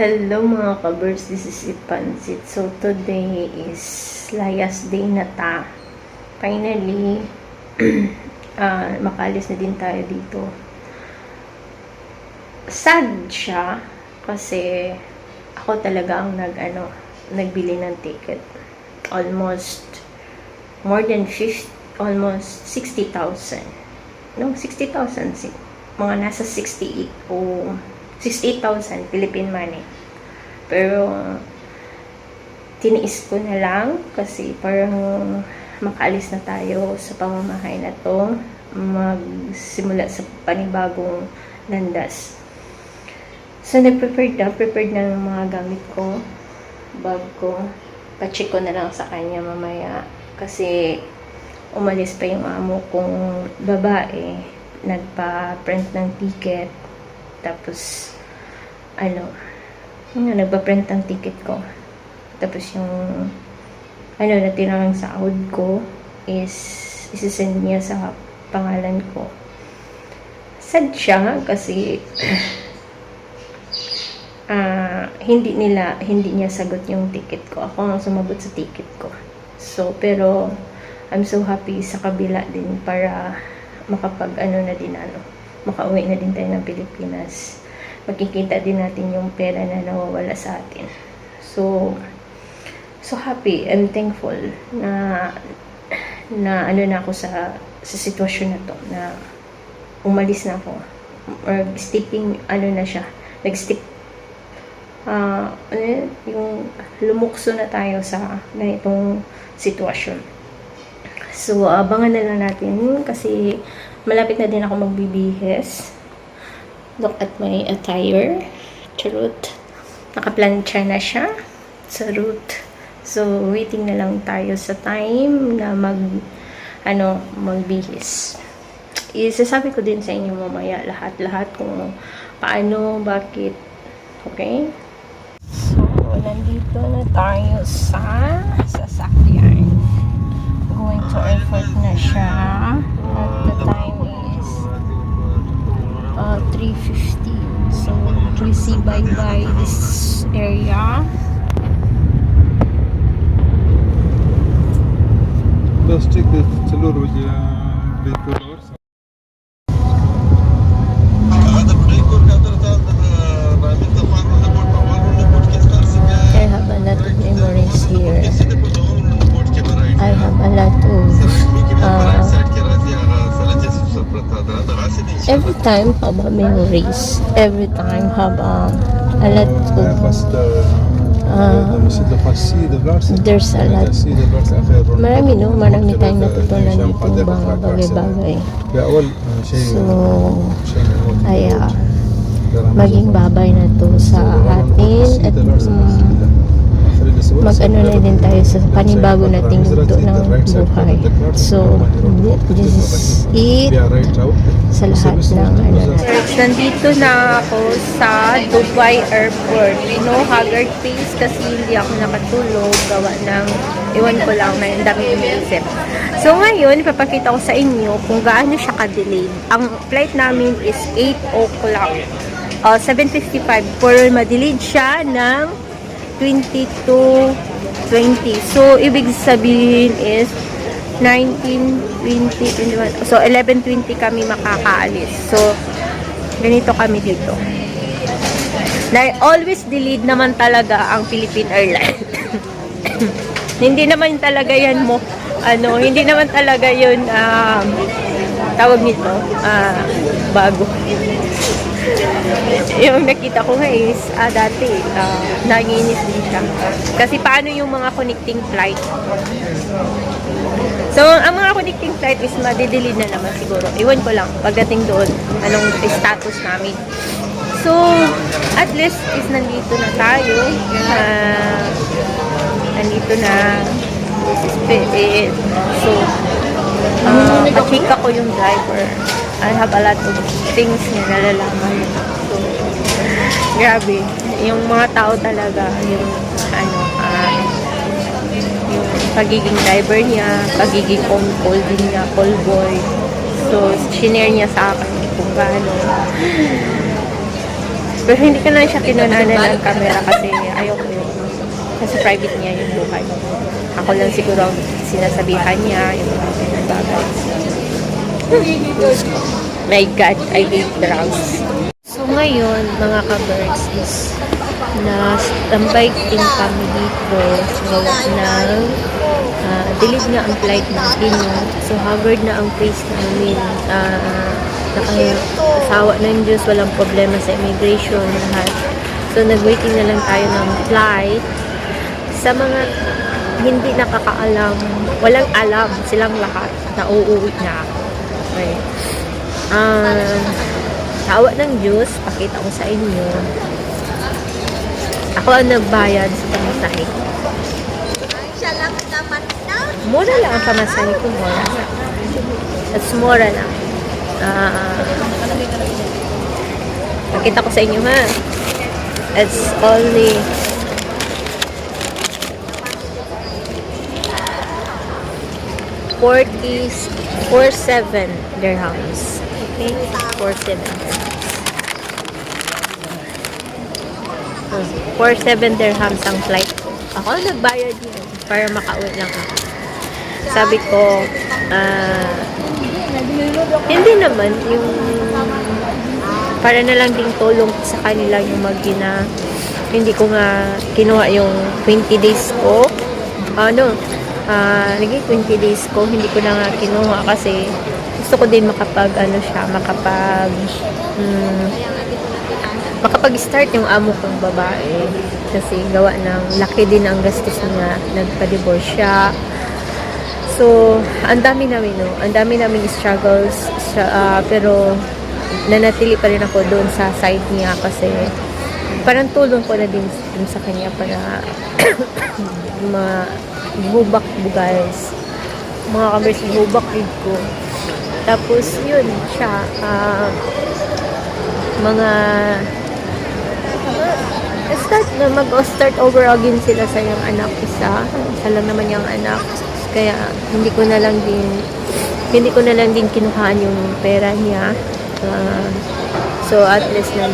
Hello mga kabers, this is Ipansit. So today is last day na ta. Finally, makalis na din tayo dito. Sad siya kasi ako talaga ang nagbili ng ticket. Almost more than 50, almost 60,000. No, 60,000. Mga nasa 68 o 68,000 Philippine money. Pero tiniis ko na lang kasi parang makaalis na tayo sa pamamahay na to, magsimula sa panibagong landas. So prepared na ng mga gamit ko, bag ko. Pa-check ko na lang sa kanya mamaya kasi umalis pa yung amo kong babae, nagpa-print ng ticket. Tapos, nagpa-print ang ticket ko. Tapos yung, natirang sahod ko is, isisend niya sa pangalan ko. Sad siya kasi, hindi niya sagot yung ticket ko. Ako ang sumagot sa ticket ko. So, pero, I'm so happy sa kabila din para makauwi na din tayo ng Pilipinas. Makikita din natin yung pera na nawawala sa atin. So happy and thankful na na ako sa sitwasyon na to, na umalis na ako. Or stepping, nag-step, yung lumukso na tayo sa ganitong sitwasyon. So, abangan na lang natin kasi malapit na din ako magbibihis. Look at my attire. Charot. Nakaplansya na siya. Charot. So, waiting na lang tayo sa time na magbihis. Isasabi ko din sa inyo mamaya lahat kung paano, bakit. Okay? So, nandito na tayo sa sasakyan. Going to airport na siya. At the time is 3:50. So we see bye this area. Plastic تلور بالكولور. I have a lot of memories here. I have a lot of every time have a memories. Every time have a lot of there's a lot. Marami tayong natutunan dito mga bagay-bagay. So maging babay na to sa atin at na din tayo sa panibago nating yugto ng buhay. So, this is it sa lahat ng Nandito na ako sa Dubai Airport. No haggard face kasi hindi ako nakatulog. Gawa ng, iwan ko lang na yung dami iniisip. So, ngayon, ipapakita ko sa inyo kung gaano siya ka-delayed. Ang flight namin is 8 o'clock. 7:55. Pero ma-delayed siya ng 22:20. So, ibig sabihin is 19, 20, 21. So, 11:20 kami makakaalis. So, ganito kami dito. Always delayed naman talaga ang Philippine Airlines. Hindi naman talaga yan hindi naman talaga yun, tawag nito, bago. Yung nakita ko nga is, dati, nanginis din siya. Kasi paano yung mga connecting flight? So, ang mga connecting flight is madidelete na naman siguro. Iwan ko lang, pagdating doon, anong status namin. So, at least is nandito na tayo. Nandito na. This is it. So, achika ko yung driver. I have a lot of things na nalalaman. So, grabe. Yung mga tao talaga, yung pagiging driver niya, pagiging on-call din niya, call boy. So, shinare niya sa akin kung gaano Pero hindi ko na siya kinunanan ng camera kasi ayoko yun. Kasi private niya yung buhay. Ako lang siguro ang sinasabihan niya yung mga bagay. My God, I hate drugs. So ngayon, mga ka-birds is na-standby din kami dito sa ng delayed nga ang flight natin. So haggard na ang face namin. Nakasawa ng Diyos, walang problema sa immigration lahat. So nag-waiting na lang tayo ng flight. Sa mga hindi nakakaalam, walang alam silang lahat na uuwi na ako. Okay. Sawa ng Diyos, pakita ko sa inyo. Ako ang nagbayad sa pamasahe. Mura lang ang pamasahe ko, mura lang. That's mura lang. Pakita ko sa inyo ha. It's only 47 dirhams. Okay? 47 dirhams. 47 dirhams ang flight ko. Ako ang nagbayad yun para makauwi lang ako. Sabi ko, hindi naman yung para na lang ding tulong sa kanila yung magina. Hindi ko nga kinuha yung 20 days ko. Naging 20 days ko, hindi ko na nga kinuha kasi gusto ko din makapag-start yung amo kong babae kasi gawa ng laki din ang gastos niya, nagpa-divorce siya. So, ang dami namin struggles pero nanatili pa rin ako doon sa side niya kasi parang tulong ko na din sa kanya para hubak guys. Mga kamers, hubak ko. Tapos, yun, siya, mag-start over again sila sa yung anak isa lang naman yung anak, kaya hindi ko na lang din kinuhaan yung pera niya. So at least kami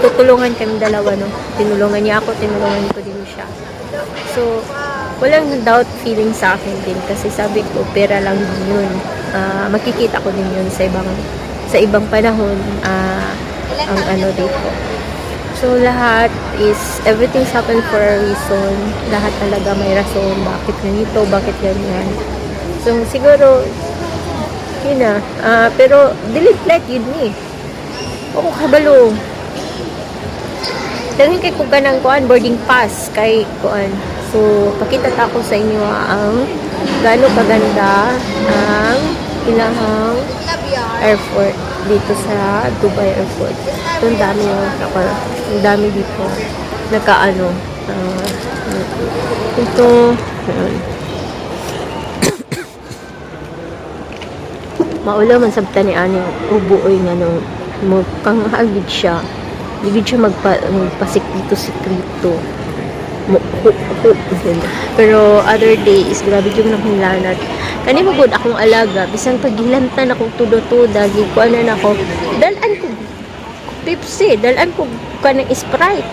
tutulungan kami dalawa, no? Tinulungan niya ako, tinulungan ko din siya. So walang doubt feeling sa akin din kasi sabi ko pera lang din yun. Makikita ko din yun sa ibang panahon ang dito. So lahat is everything's happened for a reason. Lahat talaga may rason bakit ganito, bakit ganyan. So siguro yun na. Pero delete flight yun eh. Oo, kabalo. Dahil kay kuga ng boarding pass kay kuan. So pakita ta ko sa inyo ang gaano kaganda ang ilahang airport dito sa Dubai Airport. Ito ang dami dito nakaano ito maula man sabta ni ani ubuoy nga nung kang hagid siya magpasik dito sikrito pero other day is grabe yung nakunlanat kani magod akong alaga bisang pagilantan akong tudo-tuda gikuanan ako dalan ko Pepsi dalan ko kanang Sprite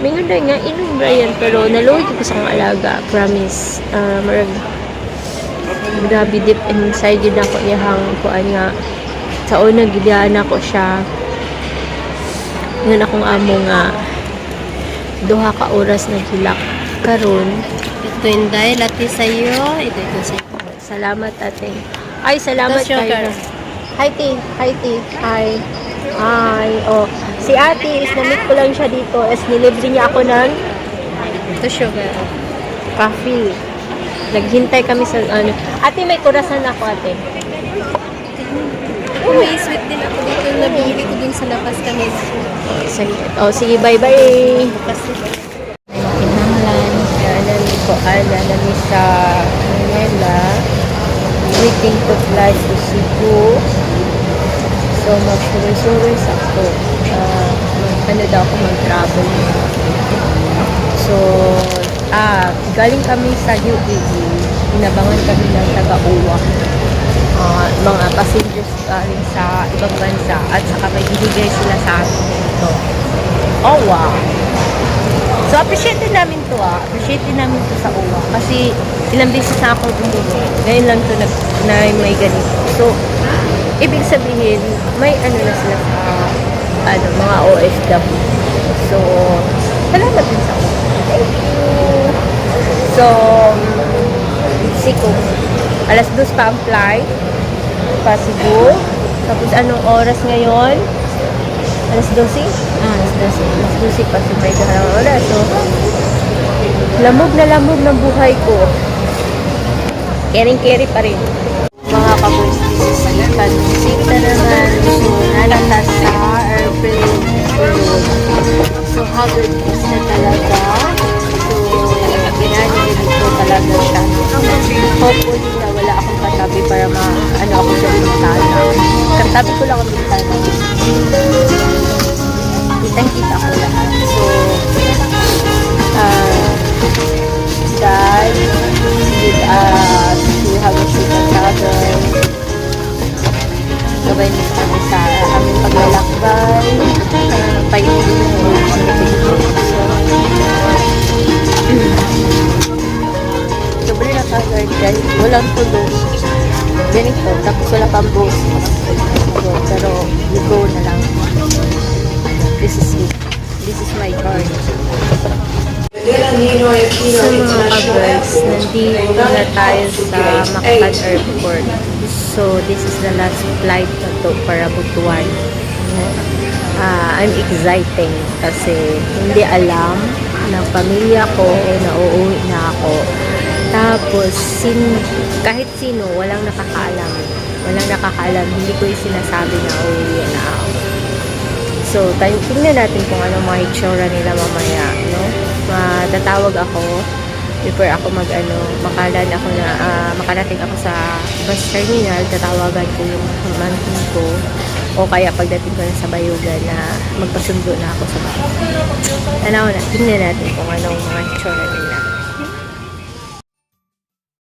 mingon na nga inom Brian pero naluwi ko sa akong alaga promise marag grabe deep inside yun ako iyahang kuan nga sa una gidaan ako siya ngayon akong amo nga duha ka oras na gilak karon ito inday lati sa'yo ito sa'yo salamat ate ay salamat kayo hi ti oh si ate is na-meet ko lang siya dito is nilibre niya ako ng ito sugar coffee naghintay kami sa ate may kurasan ako ate may sweet din ako dito na nabili ko dun sa labas kanina. Sige, bye-bye. Kinahanglan. Nami sa Manila. Waiting to fly to Cebu. So, mag-suroy sa ako. Daw ako mag-travel. So, galing kami sa UAE. Inabangan kami ng taga-uwa. mga passengers galing sa ibang bansa at saka may binigay sila sa atin dito. Oh, wow! So, appreciate din namin to Appreciate din namin to sa UWA. Kasi, ilang beses na ako bumili. Ngayon lang to na may ganito. So, ibig sabihin, may ano na sila sa mga OFW. So, salamat din sa UWA. Thank you! So, let's kung alas 2 pa ang flight. Pa Cebu. Tapos, anong oras ngayon? Alas 12? Alas 12 pa si May Oras. So, lamog na lamog ng buhay ko. Caring-carry pa rin. Mga kaboys, this is Ikan. Sita naman. So, nalatas sa airplane. So, hagod is na talaga. So, ginanigin ko talaga siya. Hopefully na wala akong katabi para ako sa bintana. Katabi ko lang ang bintana. Kitang-kita ko lahat. So, God with us, we have a safe travel. Gabay niyo kami sa aming paglalakbay. Paingin mo. Sobrang nakagard guys. Walang tulog. Ganito. Tapos wala pang boss. Pero, you go na lang. This is it. This is my card. So mga ka-boys, nandito na tayo sa Mactan Airport. So this is the last flight na to para Butuan. I'm exciting kasi hindi alam ng pamilya ko na uuwi na ako. Tapos kahit sino, walang nakakaalam. Walang nakakaalam. Hindi ko yung sinasabi na uuwi na ako. So, tingnan natin kung anong mga itsura nila mamaya, no? Tatawag ako before ako makarating ako sa bus terminal, tatawagan ko yung pamangkin ko o kaya pagdating ko na sa Bayugan na magpasundo na ako sa bus. Tingnan natin kung anong mga itsura nila.